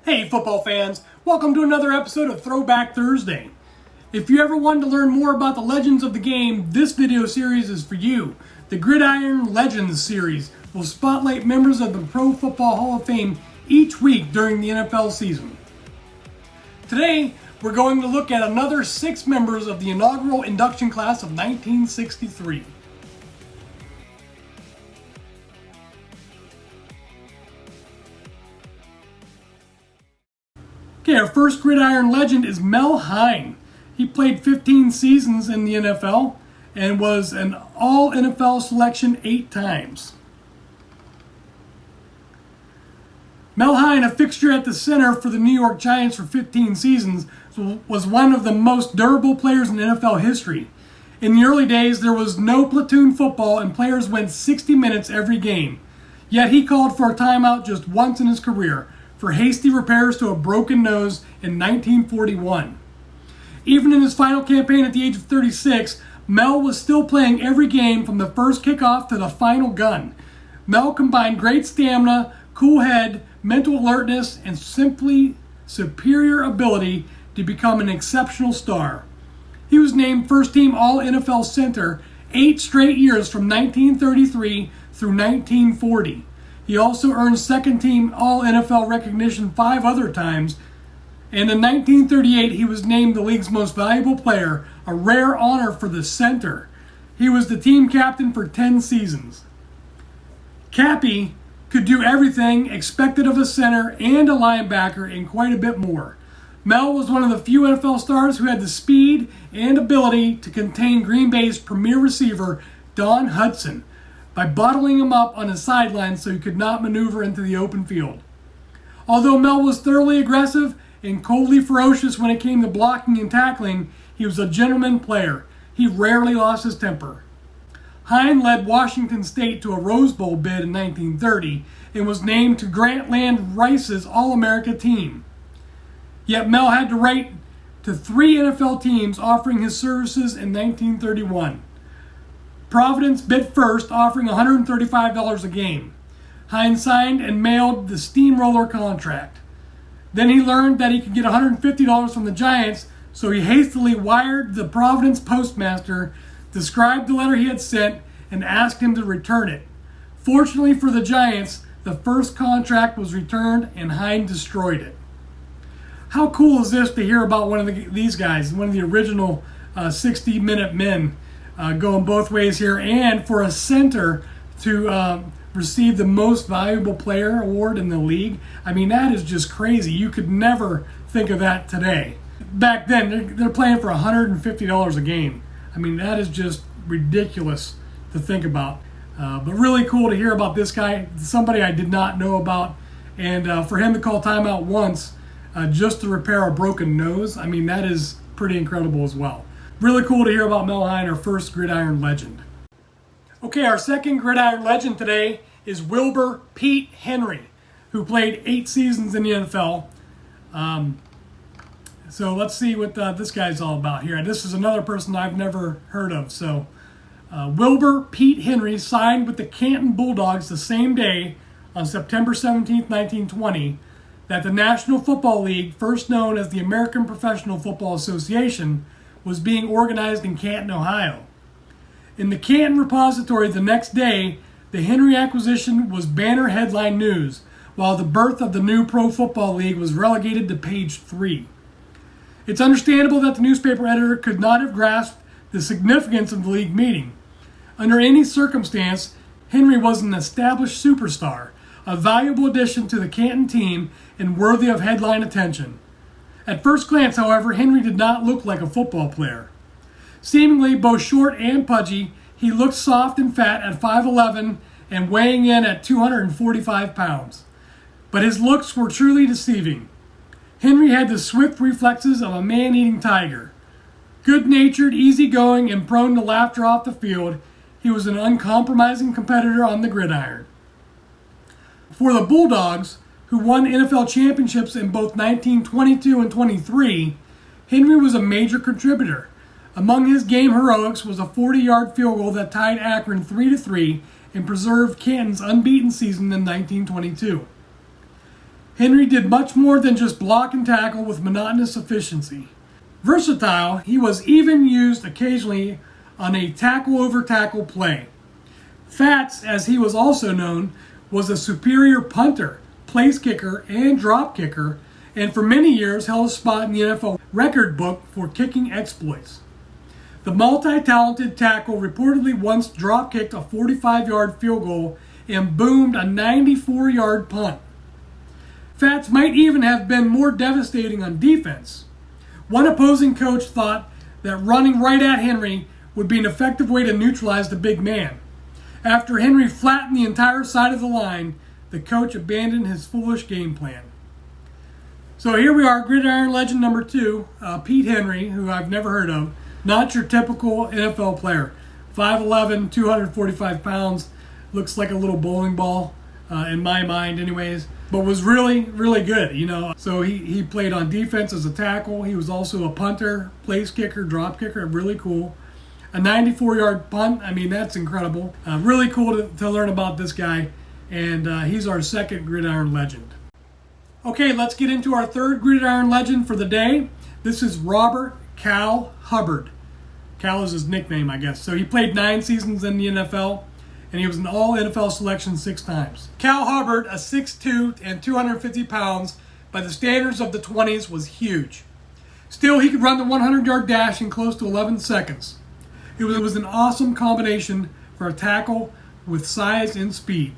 Hey football fans, welcome to another episode of Throwback Thursday. If you ever wanted to learn more about the legends of the game, this video series is for you. The Gridiron Legends series will spotlight members of the Pro Football Hall of Fame each week during the NFL season. Today, we're going to look at another 6 members of the inaugural induction class of 1963. Okay, our first gridiron legend is Mel Hein. He played 15 seasons in the NFL and was an all-NFL selection 8 times. Mel Hein, a fixture at the center for the New York Giants for 15 seasons, was one of the most durable players in NFL history. In the early days, there was no platoon football and players went 60 minutes every game. Yet he called for a timeout just once in his career, for hasty repairs to a broken nose in 1941. Even in his final campaign at the age of 36, Mel was still playing every game from the first kickoff to the final gun. Mel combined great stamina, cool head, mental alertness, and simply superior ability to become an exceptional star. He was named first-team All-NFL center 8 straight years from 1933 through 1940. He also earned second-team All-NFL recognition 5 other times, and in 1938 he was named the league's most valuable player, a rare honor for the center. He was the team captain for 10 seasons. Cappy could do everything expected of a center and a linebacker and quite a bit more. Mel was one of the few NFL stars who had the speed and ability to contain Green Bay's premier receiver, Hutson, by bottling him up on his sideline so he could not maneuver into the open field. Although Mel was thoroughly aggressive and coldly ferocious when it came to blocking and tackling, he was a gentleman player. He rarely lost his temper. Hein led Washington State to a Rose Bowl bid in 1930 and was named to Grantland Rice's All-America team. Yet Mel had to write to 3 NFL teams offering his services in 1931. Providence bid first, offering $135 a game. Hein signed and mailed the steamroller contract. Then he learned that he could get $150 from the Giants, so he hastily wired the Providence postmaster, described the letter he had sent, and asked him to return it. Fortunately for the Giants, the first contract was returned and Hein destroyed it. How cool is this to hear about one of these guys, one of the original 60-minute men, going both ways here, and for a center to receive the most valuable player award in the league. I mean, that is just crazy. You could never think of that today. Back then, they're playing for $150 a game. I mean, that is just ridiculous to think about. But really cool to hear about this guy, somebody I did not know about, and for him to call timeout once just to repair a broken nose, I mean, that is pretty incredible as well. Really cool to hear about Mel Hein, our first gridiron legend. Okay, our second gridiron legend today is Wilbur Pete Henry, who played 8 seasons in the NFL. So let's see what this guy's all about here. This is another person I've never heard of. So Wilbur Pete Henry signed with the Canton Bulldogs the same day on September 17, 1920, that the National Football League, first known as the American Professional Football Association, was being organized in Canton, Ohio. In the Canton Repository the next day, the Henry acquisition was banner headline news, while the birth of the new Pro Football League was relegated to page 3. It's understandable that the newspaper editor could not have grasped the significance of the league meeting. Under any circumstance, Henry was an established superstar, a valuable addition to the Canton team and worthy of headline attention. At first glance, however, Henry did not look like a football player. Seemingly both short and pudgy, he looked soft and fat at 5'11" and weighing in at 245 pounds. But his looks were truly deceiving. Henry had the swift reflexes of a man-eating tiger. Good-natured, easygoing, and prone to laughter off the field, he was an uncompromising competitor on the gridiron. For the Bulldogs, who won NFL championships in both 1922 and 23, Henry was a major contributor. Among his game heroics was a 40-yard field goal that tied Akron 3-3 and preserved Canton's unbeaten season in 1922. Henry did much more than just block and tackle with monotonous efficiency. Versatile, he was even used occasionally on a tackle-over-tackle play. Fats, as he was also known, was a superior punter, place kicker, and drop kicker, and for many years held a spot in the NFL record book for kicking exploits. The multi-talented tackle reportedly once drop-kicked a 45-yard field goal and boomed a 94-yard punt. Fats might even have been more devastating on defense. One opposing coach thought that running right at Henry would be an effective way to neutralize the big man. After Henry flattened the entire side of the line, the coach abandoned his foolish game plan. So here we are, gridiron legend number 2, Pete Henry, who I've never heard of. Not your typical NFL player. 5'11", 245 pounds, looks like a little bowling ball, in my mind anyways, but was really, really good, you know. So he played on defense as a tackle. He was also a punter, place kicker, drop kicker, really cool. A 94-yard punt, I mean, that's incredible. Really cool to learn about this guy, and he's our second gridiron legend. Okay, let's get into our third gridiron legend for the day. This is Robert Cal Hubbard. Cal is his nickname, I guess. So he played 9 seasons in the NFL, and he was an all-NFL selection 6 times. Cal Hubbard, a 6'2" and 250 pounds, by the standards of the 20s, was huge. Still, he could run the 100-yard dash in close to 11 seconds. It was an awesome combination for a tackle with size and speed.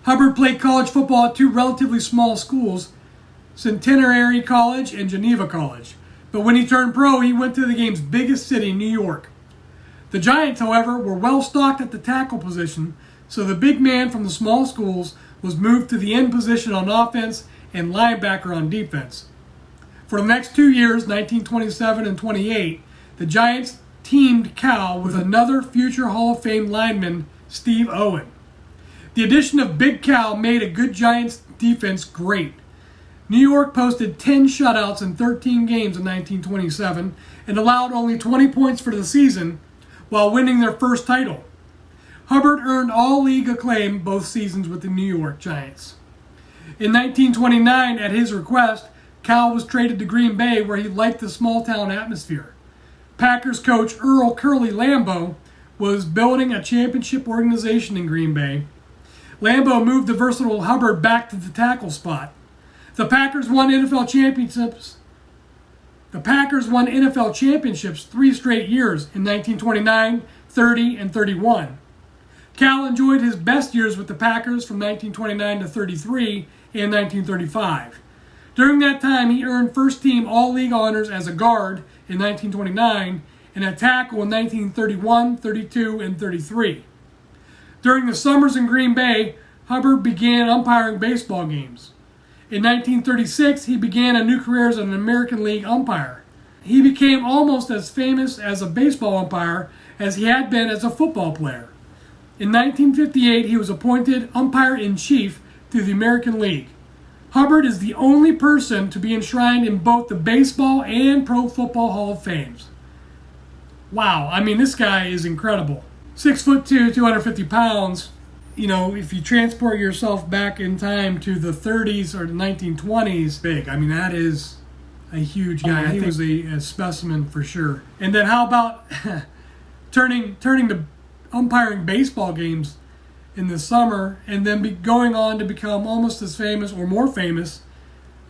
Hubbard played college football at 2 relatively small schools, Centenary College and Geneva College. But when he turned pro, he went to the game's biggest city, New York. The Giants, however, were well stocked at the tackle position, so the big man from the small schools was moved to the end position on offense and linebacker on defense. For the next 2 years, 1927 and 28, the Giants teamed Cal with another future Hall of Fame lineman, Steve Owen. The addition of Big Cal made a good Giants defense great. New York posted 10 shutouts in 13 games in 1927 and allowed only 20 points for the season while winning their first title. Hubbard earned all-league acclaim both seasons with the New York Giants. In 1929, at his request, Cal was traded to Green Bay where he liked the small-town atmosphere. Packers coach Earl Lambeau was building a championship organization in Green Bay. Lambeau moved the versatile Hubbard back to the tackle spot. The Packers won NFL championships 3 straight years in 1929, 30, and 31. Cal enjoyed his best years with the Packers from 1929 to 33 and 1935. During that time, he earned first-team All-League honors as a guard in 1929 and a tackle in 1931, 32, and 33. During the summers in Green Bay, Hubbard began umpiring baseball games. In 1936, he began a new career as an American League umpire. He became almost as famous as a baseball umpire as he had been as a football player. In 1958, he was appointed umpire-in-chief to the American League. Hubbard is the only person to be enshrined in both the Baseball and Pro Football Hall of Fames. Wow, I mean, this guy is incredible. 6'2", 250 pounds. You know, if you transport yourself back in time to the 30s or the 1920s, big. I mean, that is a huge guy. He was a specimen for sure. And then how about turning to umpiring baseball games in the summer and then going on to become almost as famous or more famous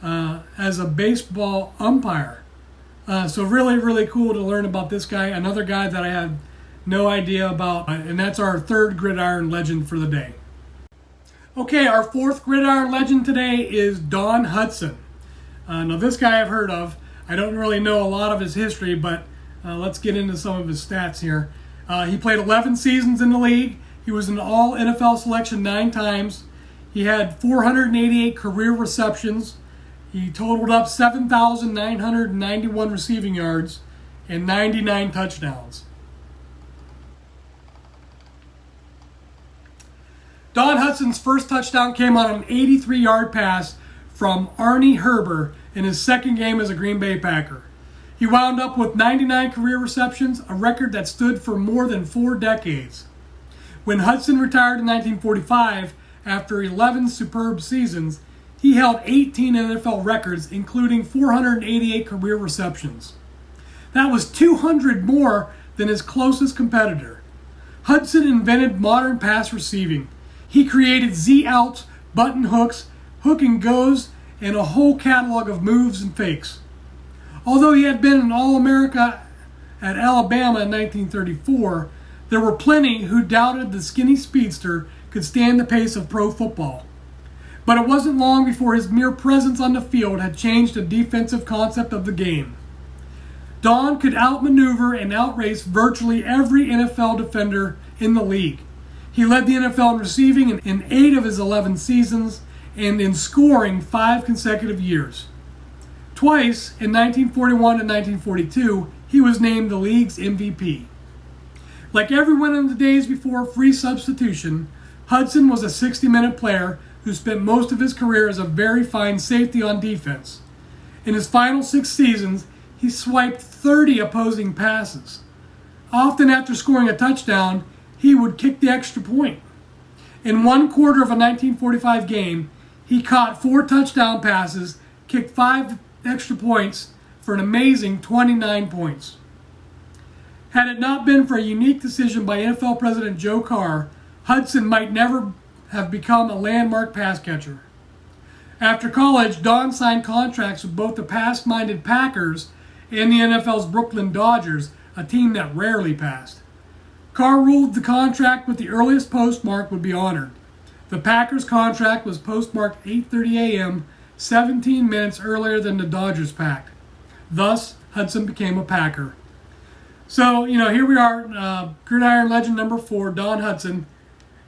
as a baseball umpire. So really, really cool to learn about this guy. Another guy that I had no idea about, and that's our third gridiron legend for the day. Okay, our fourth gridiron legend today is Don Hutson. Now this guy I've heard of. I don't really know a lot of his history, but let's get into some of his stats here. He played 11 seasons in the league. He was an all-NFL selection 9 times. He had 488 career receptions. He totaled up 7,991 receiving yards and 99 touchdowns. Don Hutson's first touchdown came on an 83-yard pass from Arnie Herber in his second game as a Green Bay Packer. He wound up with 99 career receptions, a record that stood for more than 4 decades. When Hutson retired in 1945, after 11 superb seasons, He held 18 NFL records, including 488 career receptions. That was 200 more than his closest competitor. Hutson invented modern pass receiving. He created Z-outs, button hooks, hook and goes, and a whole catalog of moves and fakes. Although he had been an All-America at Alabama in 1934, there were plenty who doubted the skinny speedster could stand the pace of pro football. But it wasn't long before his mere presence on the field had changed the defensive concept of the game. Don could outmaneuver and outrace virtually every NFL defender in the league. He led the NFL in receiving in 8 of his 11 seasons and in scoring 5 consecutive years. Twice, in 1941 and 1942, he was named the league's MVP. Like everyone in the days before free substitution, Hutson was a 60-minute player who spent most of his career as a very fine safety on defense. In his final 6 seasons, he swiped 30 opposing passes. Often after scoring a touchdown, he would kick the extra point. In one quarter of a 1945 game, he caught 4 touchdown passes, kicked 5 extra points for an amazing 29 points. Had it not been for a unique decision by NFL President Joe Carr, Hutson might never have become a landmark pass catcher. After college, Don signed contracts with both the pass-minded Packers and the NFL's Brooklyn Dodgers, a team that rarely passed. Carr ruled the contract with the earliest postmark would be honored. The Packers' contract was postmarked 8:30 a.m., 17 minutes earlier than the Dodgers pact. Thus, Hutson became a Packer. So, here we are, gridiron legend number 4, Don Hutson,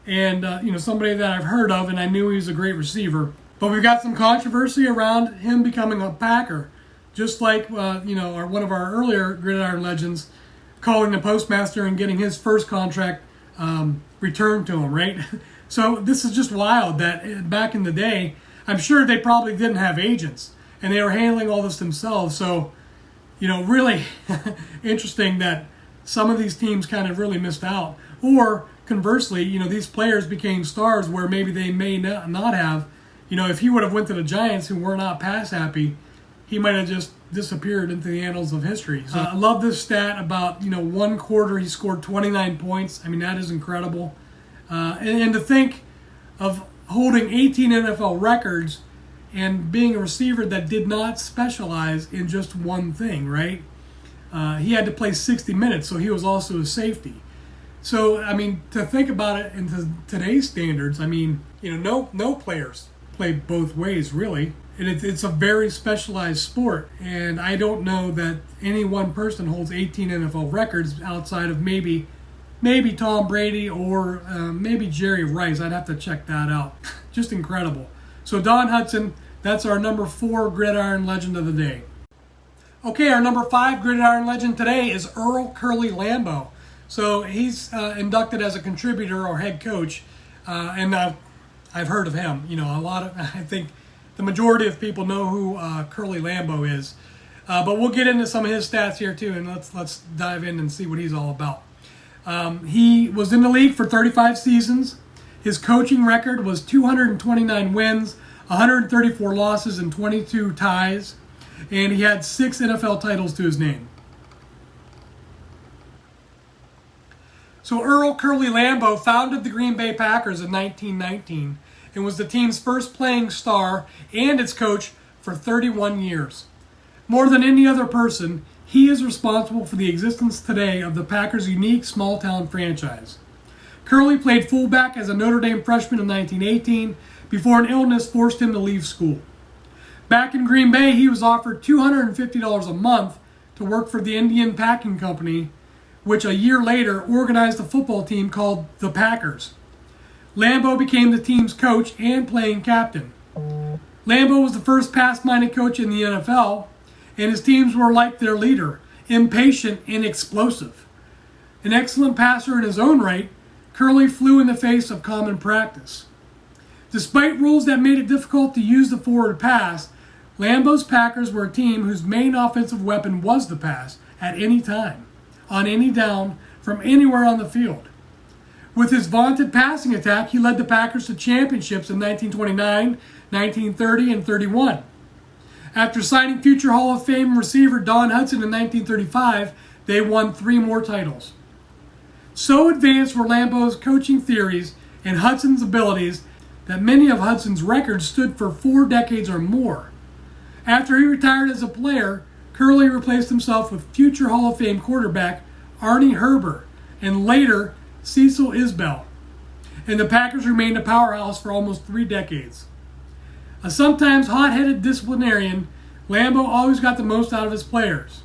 and, somebody that I've heard of, and I knew he was a great receiver. But we've got some controversy around him becoming a Packer, just like, one of our earlier gridiron legends calling the postmaster and getting his first contract returned to him, right? So this is just wild that back in the day, I'm sure they probably didn't have agents, and they were handling all this themselves. So, really interesting that some of these teams kind of really missed out. Or conversely, these players became stars where maybe they may not have. If he would have went to the Giants, who were not pass happy, he might have just disappeared into the annals of history. So I love this stat about, one quarter he scored 29 points. I mean, that is incredible. And to think of holding 18 NFL records and being a receiver that did not specialize in just one thing, right? He had to play 60 minutes, so he was also a safety. So, to think about it in today's standards, no players play both ways, really. And it's a very specialized sport, and I don't know that any one person holds 18 NFL records outside of maybe Tom Brady or maybe Jerry Rice. I'd have to check that out. Just incredible. So Don Hutson, that's our number 4 gridiron legend of the day. Okay, our number 5 gridiron legend today is Earl Curly Lambeau. So he's inducted as a contributor or head coach, and I've heard of him. I think the majority of people know who Curly Lambeau is. But we'll get into some of his stats here too, and let's dive in and see what he's all about. He was in the league for 35 seasons. His coaching record was 229 wins, 134 losses, and 22 ties. And he had 6 NFL titles to his name. So Earl Curly Lambeau founded the Green Bay Packers in 1919 and was the team's first playing star and its coach for 31 years. More than any other person, he is responsible for the existence today of the Packers' unique small-town franchise. Curly played fullback as a Notre Dame freshman in 1918 before an illness forced him to leave school. Back in Green Bay, he was offered $250 a month to work for the Indian Packing Company, which a year later organized a football team called the Packers. Lambeau became the team's coach and playing captain. Lambeau was the first pass-minded coach in the NFL, and his teams were like their leader, impatient and explosive. An excellent passer in his own right, Curly flew in the face of common practice. Despite rules that made it difficult to use the forward pass, Lambeau's Packers were a team whose main offensive weapon was the pass at any time, on any down, from anywhere on the field. With his vaunted passing attack, he led the Packers to championships in 1929, 1930, and 31. After signing future Hall of Fame receiver Don Hutson in 1935, they won 3 more titles. So advanced were Lambeau's coaching theories and Hutson's abilities that many of Hutson's records stood for 4 decades or more. After he retired as a player, Curley replaced himself with future Hall of Fame quarterback Arnie Hubbard and later Cecil Isbell, and the Packers remained a powerhouse for almost 3 decades. A sometimes hot-headed disciplinarian, Lambeau always got the most out of his players.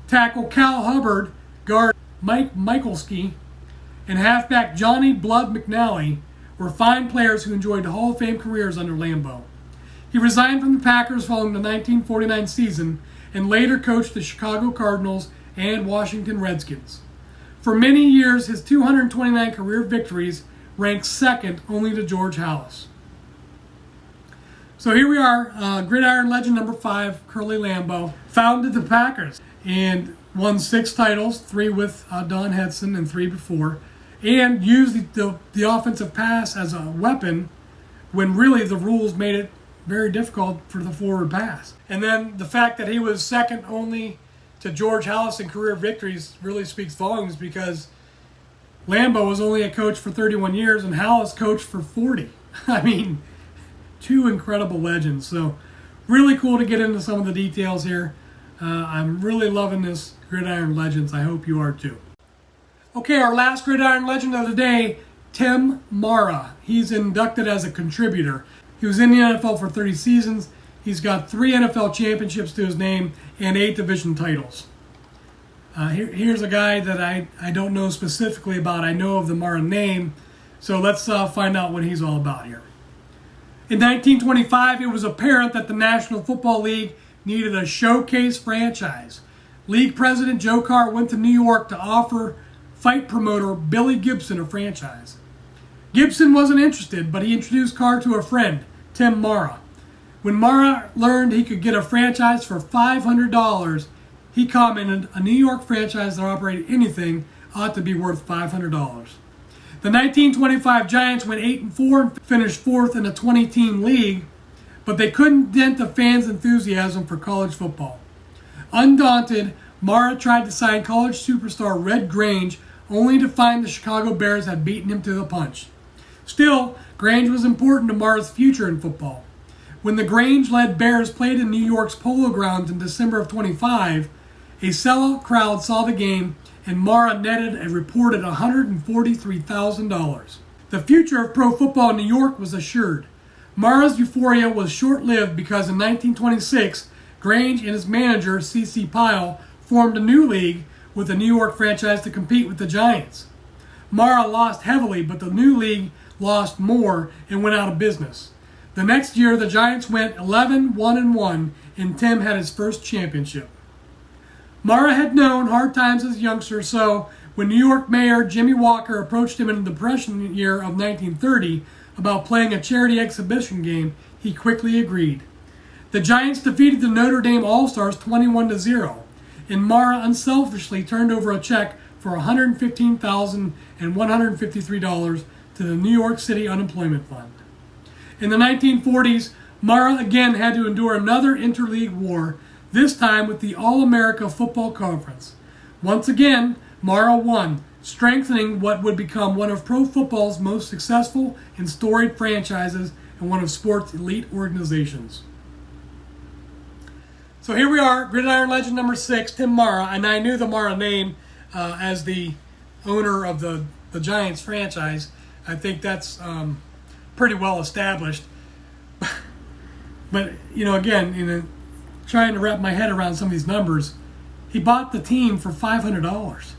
Tackle Cal Hubbard, guard Mike Michalski, and halfback Johnny Blood McNally were fine players who enjoyed Hall of Fame careers under Lambeau. He resigned from the Packers following the 1949 season and later coached the Chicago Cardinals and Washington Redskins. For many years, his 229 career victories ranked second only to George Halas. So here we are, gridiron legend number 5, Curly Lambeau, founded the Packers and won 6 titles, 3 with Don Hutson and 3 before, and used the offensive pass as a weapon when really the rules made it very difficult for the forward pass. And then the fact that he was second only to George Halas in career victories really speaks volumes, because Lambeau was only a coach for 31 years and Halas coached for 40. I mean, 2 incredible legends. So really cool to get into some of the details here. I'm really loving this Gridiron Legends. I hope you are too. Okay, our last Gridiron Legend of the day, Tim Mara. He's inducted as a contributor. He was in the NFL for 30 seasons. He's got 3 NFL championships to his name and 8 division titles. Here's a guy that I don't know specifically about. I know of the Mara name, so let's find out what he's all about here. In 1925, it was apparent that the National Football League needed a showcase franchise. League president Joe Carr went to New York to offer fight promoter Billy Gibson a franchise. Gibson wasn't interested, but he introduced Carr to a friend, Tim Mara. When Mara learned he could get a franchise for $500, he commented a New York franchise that operated anything ought to be worth $500. The 1925 Giants went 8-4 and finished 4th in a 20-team league, but they couldn't dent the fans' enthusiasm for college football. Undaunted, Mara tried to sign college superstar Red Grange, only to find the Chicago Bears had beaten him to the punch. Still, Grange was important to Mara's future in football. When the Grange-led Bears played in New York's Polo Grounds in December of 25, a sellout crowd saw the game, and Mara netted a reported $143,000. The future of pro football in New York was assured. Mara's euphoria was short-lived because in 1926, Grange and his manager, C.C. Pyle, formed a new league with a New York franchise to compete with the Giants. Mara lost heavily, but the new league lost more and went out of business. The next year, the Giants went 11-1-1, and Tim had his first championship. Mara had known hard times as a youngster, so when New York Mayor Jimmy Walker approached him in the Depression year of 1930 about playing a charity exhibition game, he quickly agreed. The Giants defeated the Notre Dame All-Stars 21-0, and Mara unselfishly turned over a check for $115,153 to the New York City Unemployment Fund. In the 1940s, Mara again had to endure another interleague war, this time with the All-America Football Conference. Once again, Mara won, strengthening what would become one of pro football's most successful and storied franchises and one of sports' elite organizations. So here we are, Gridiron Legend number 6, Tim Mara, and I knew the Mara name as the owner of the Giants franchise. I think that's pretty well established. But, again, trying to wrap my head around some of these numbers, he bought the team for $500.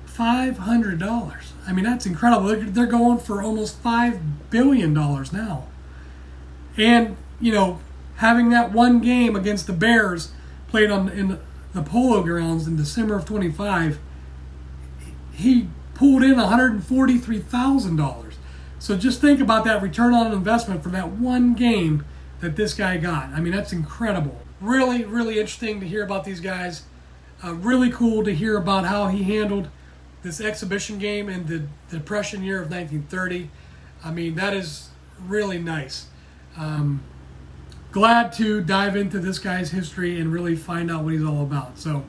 $500. I mean, that's incredible. They're going for almost $5 billion now. And, having that one game against the Bears played in the Polo Grounds in December of 25, he pulled in $143,000. So just think about that return on investment for that one game that this guy got. I mean, that's incredible. Really, really interesting to hear about these guys. Really cool to hear about how he handled this exhibition game in the Depression year of 1930. I mean, that is really nice. Glad to dive into this guy's history and really find out what he's all about. So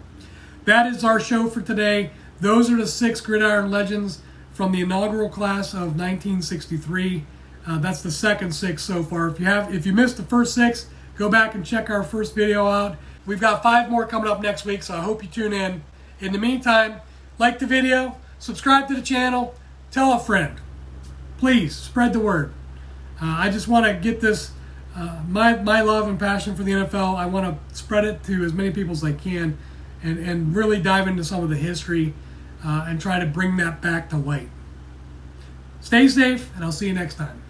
that is our show for today. Those are the 6 gridiron legends from the inaugural class of 1963. That's the second 6 so far. If you missed the first 6, go back and check our first video out. We've got 5 more coming up next week, so I hope you tune in. In the meantime, like the video, subscribe to the channel, tell a friend. Please spread the word. I just want to get this, my love and passion for the NFL, I want to spread it to as many people as I can and really dive into some of the history and try to bring that back to light. Stay safe, and I'll see you next time.